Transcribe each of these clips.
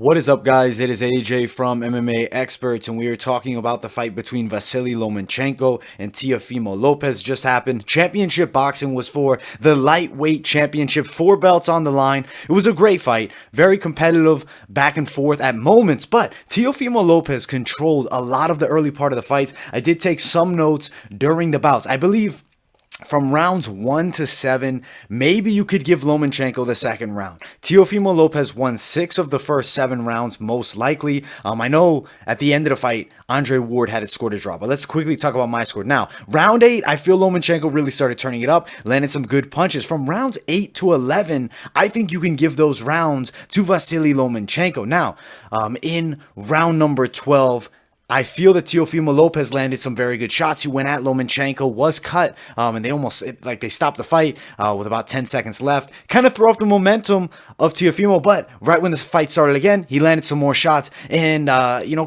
What is up, guys? It is AJ from MMA Experts, and we are talking about the fight between Vasiliy Lomachenko and Teofimo Lopez just happened. Championship boxing was for the lightweight championship, 4 belts on the line. It was a great fight, very competitive, back and forth at moments, but Teofimo Lopez controlled a lot of the early part of the fights. I did take some notes during the bouts. I believe from rounds 1 to 7, maybe you could give Lomachenko the second round. Teofimo Lopez won 6 of the first 7 rounds, most likely. I know at the end of the fight, Andre Ward had it scored a draw, but let's quickly talk about my score. Now, round 8, I feel Lomachenko really started turning it up, landed some good punches. From rounds 8 to 11, I think you can give those rounds to Vasiliy Lomachenko. Now, in round number 12, I feel that Teofimo Lopez landed some very good shots. He went at Lomachenko, was cut, and they stopped the fight with about 10 seconds left. Kind of throw off the momentum of Teofimo, but right when the fight started again, he landed some more shots and,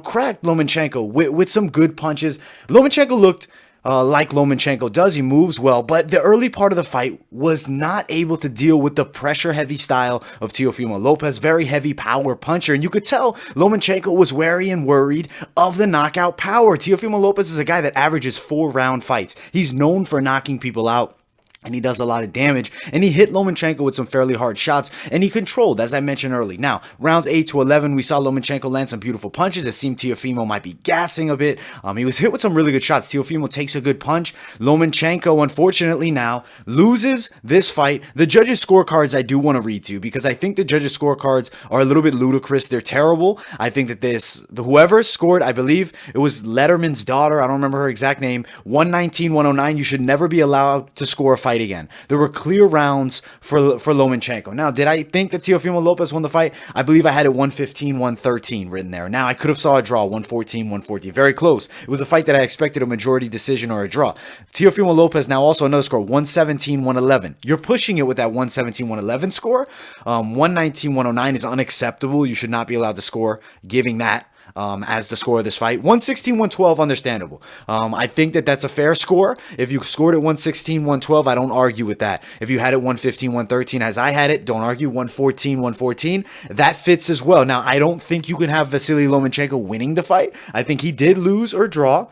cracked Lomachenko with some good punches. Lomachenko looked like Lomachenko does. He moves well, but the early part of the fight was not able to deal with the pressure-heavy style of Teofimo Lopez, very heavy power puncher, and you could tell Lomachenko was wary and worried of the knockout power. Teofimo Lopez is a guy that averages 4-round fights. He's known for knocking people out, and he does a lot of damage, and he hit Lomachenko with some fairly hard shots, and he controlled, as I mentioned earlier. Now, rounds 8 to 11, we saw Lomachenko land some beautiful punches. It seemed Teofimo might be gassing a bit. He was hit with some really good shots. Teofimo takes a good punch. Lomachenko, unfortunately now, loses this fight. The judges' scorecards I do want to read to you, because I think the judges' scorecards are a little bit ludicrous. They're terrible. I think that whoever scored, I believe it was Letterman's daughter, I don't remember her exact name, 119-109. You should never be allowed to score a fight again. There were clear rounds for Lomachenko. Now, did I think that Teofimo Lopez won the fight? I believe I had it 115-113 written there. Now, I could have saw a draw, 114-114. Very close. It was a fight that I expected a majority decision or a draw. Teofimo Lopez, now also another score, 117-111. You're pushing it with that 117-111 score. 119-109 is unacceptable. You should not be allowed to score giving that as the score of this fight. 116-112, understandable. I think that that's a fair score. If you scored at 116-112, I don't argue with that. If you had it 115-113 as I had it, don't argue. 114-114, that fits as well. Now, I don't think you can have Vasiliy Lomachenko winning the fight. I think he did lose or draw.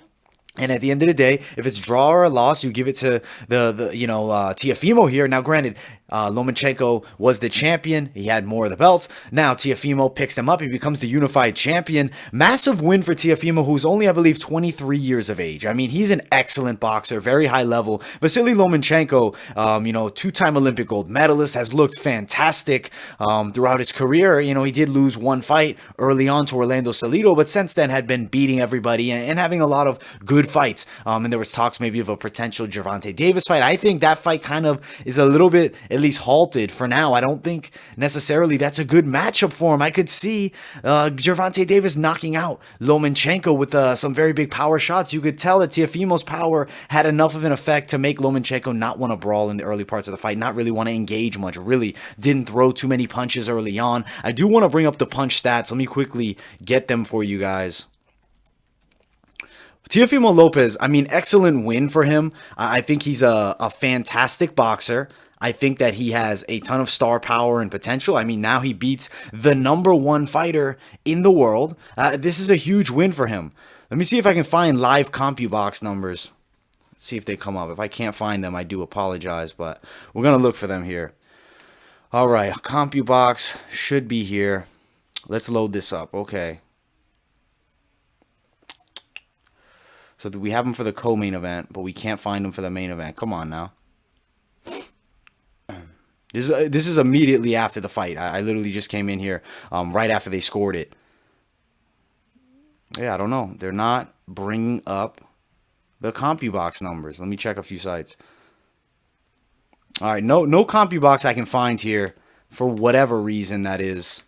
And at the end of the day, if it's draw or a loss, you give it to Teofimo here. Now, granted, Lomachenko was the champion. He had more of the belts. Now, Teofimo picks him up. He becomes the unified champion. Massive win for Teofimo, who's only, I believe, 23 years of age. I mean, he's an excellent boxer, very high level. Vasiliy Lomachenko, 2-time Olympic gold medalist, has looked fantastic throughout his career. He did lose one fight early on to Orlando Salido, but since then had been beating everybody and having a lot of good fights. And there was talks maybe of a potential Gervonta Davis fight. I think that fight kind of is a little bit at least halted for now. I don't think necessarily that's a good matchup for him. I could see Gervonta Davis knocking out Lomachenko with some very big power shots. You could tell that Teofimo's power had enough of an effect to make Lomachenko not want to brawl in the early parts of the fight, not really want to engage much, really didn't throw too many punches early on. I do want to bring up the punch stats. Let me quickly get them for you guys. Teofimo Lopez, excellent win for him. I think he's a fantastic boxer. I think that he has a ton of star power and potential. Now he beats the #1 fighter in the world. This is a huge win for him. Let me see if I can find live CompuBox numbers. Let's see if they come up. If I can't find them, I do apologize, but we're going to look for them here. All right, CompuBox should be here. Let's load this up. Okay. So we have them for the co-main event, but we can't find them for the main event. Come on now. This is immediately after the fight. I literally just came in here right after they scored it. Yeah, I don't know. They're not bringing up the CompuBox numbers. Let me check a few sites. All right, no CompuBox I can find here for whatever reason that is.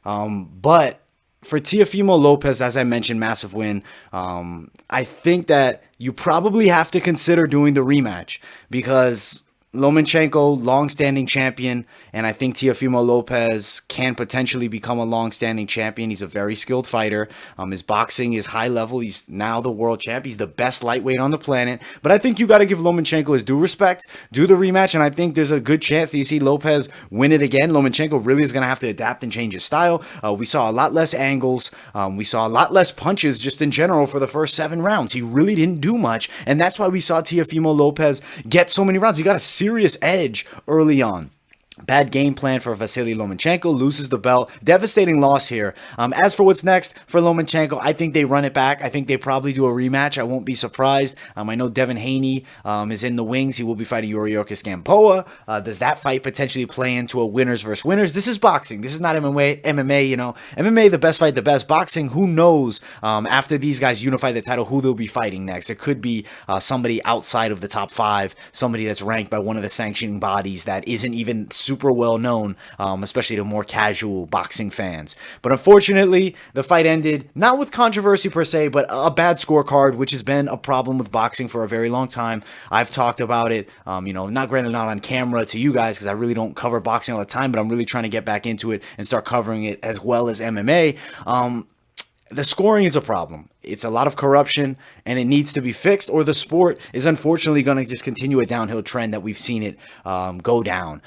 But for Teofimo Lopez, as I mentioned, massive win. I think that you probably have to consider doing the rematch because Lomachenko, long-standing champion, and I think Teofimo Lopez can potentially become a long-standing champion. He's a very skilled fighter. His boxing is high level. He's now the world champ. He's the best lightweight on the planet. But I think you got to give Lomachenko his due respect, do the rematch, and I think there's a good chance that you see Lopez win it again. Lomachenko really is going to have to adapt and change his style. We saw a lot less angles. We saw a lot less punches just in general for the first 7 rounds. He really didn't do much, and that's why we saw Teofimo Lopez get so many rounds. He got a serious edge early on. Bad game plan for Vasiliy Lomachenko, loses the belt. Devastating loss here. As for what's next for Lomachenko, I think they run it back. I think they probably do a rematch. I won't be surprised. I know Devin Haney is in the wings. He will be fighting Yuriorkis Gamboa. Does that fight potentially play into a winners versus winners? This is boxing. This is not MMA. MMA, the best fight, the best. Boxing, who knows after these guys unify the title, who they'll be fighting next. It could be somebody outside of the top 5, somebody that's ranked by one of the sanctioning bodies that isn't even super well known, especially to more casual boxing fans. But unfortunately, the fight ended not with controversy per se, but a bad scorecard, which has been a problem with boxing for a very long time. I've talked about it, not on camera to you guys because I really don't cover boxing all the time, but I'm really trying to get back into it and start covering it as well as MMA. The scoring is a problem. It's a lot of corruption, and it needs to be fixed, or the sport is unfortunately going to just continue a downhill trend that we've seen it go down.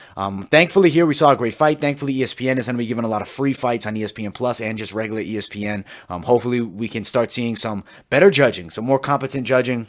Thankfully, here we saw a great fight. Thankfully, ESPN is going to be giving a lot of free fights on ESPN Plus and just regular ESPN. Hopefully, we can start seeing some better judging, some more competent judging.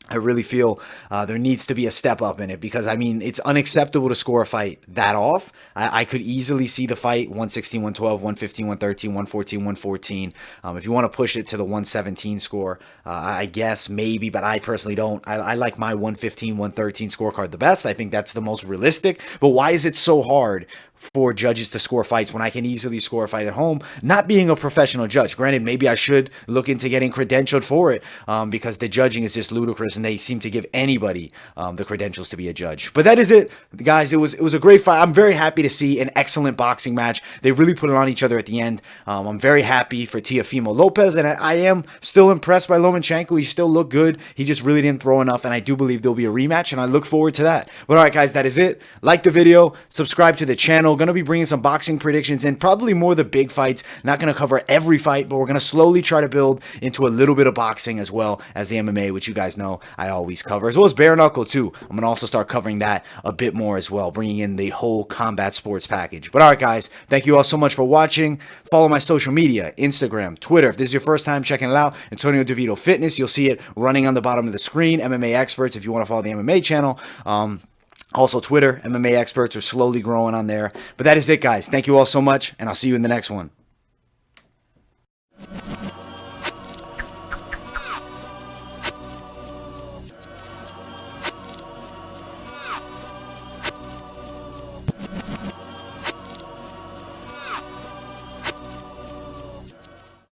I really feel there needs to be a step up in it because, I mean, it's unacceptable to score a fight that off. I could easily see the fight 116, 112, 115, 113, 114, 114. If you want to push it to the 117 score, I guess maybe, but I personally don't. I like my 115, 113 scorecard the best. I think that's the most realistic. But why is it so hard for judges to score fights when I can easily score a fight at home, not being a professional judge? Granted, maybe I should look into getting credentialed for it because the judging is just ludicrous and they seem to give anybody the credentials to be a judge. But that is it, guys. It was a great fight. I'm very happy to see an excellent boxing match. They really put it on each other at the end. I'm very happy for Teofimo Lopez, and I am still impressed by Lomachenko. He still looked good. He just really didn't throw enough, and I do believe there'll be a rematch, and I look forward to that. But all right, guys, that is it. Like the video, subscribe to the channel. Going to be bringing some boxing predictions and probably more of the big fights. Not going to cover every fight, but we're going to slowly try to build into a little bit of boxing as well as the MMA, which you guys know I always cover, as well as bare knuckle too. I'm going to also start covering that a bit more as well, bringing in the whole combat sports package. But all right, guys, thank you all so much for watching. Follow my social media, Instagram, Twitter. If this is your first time checking it out, Antonio DeVito Fitness, you'll see it running on the bottom of the screen. MMA Experts, if you want to follow the MMA channel. Also, Twitter, MMA Experts are slowly growing on there. But that is it, guys. Thank you all so much, and I'll see you in the next one.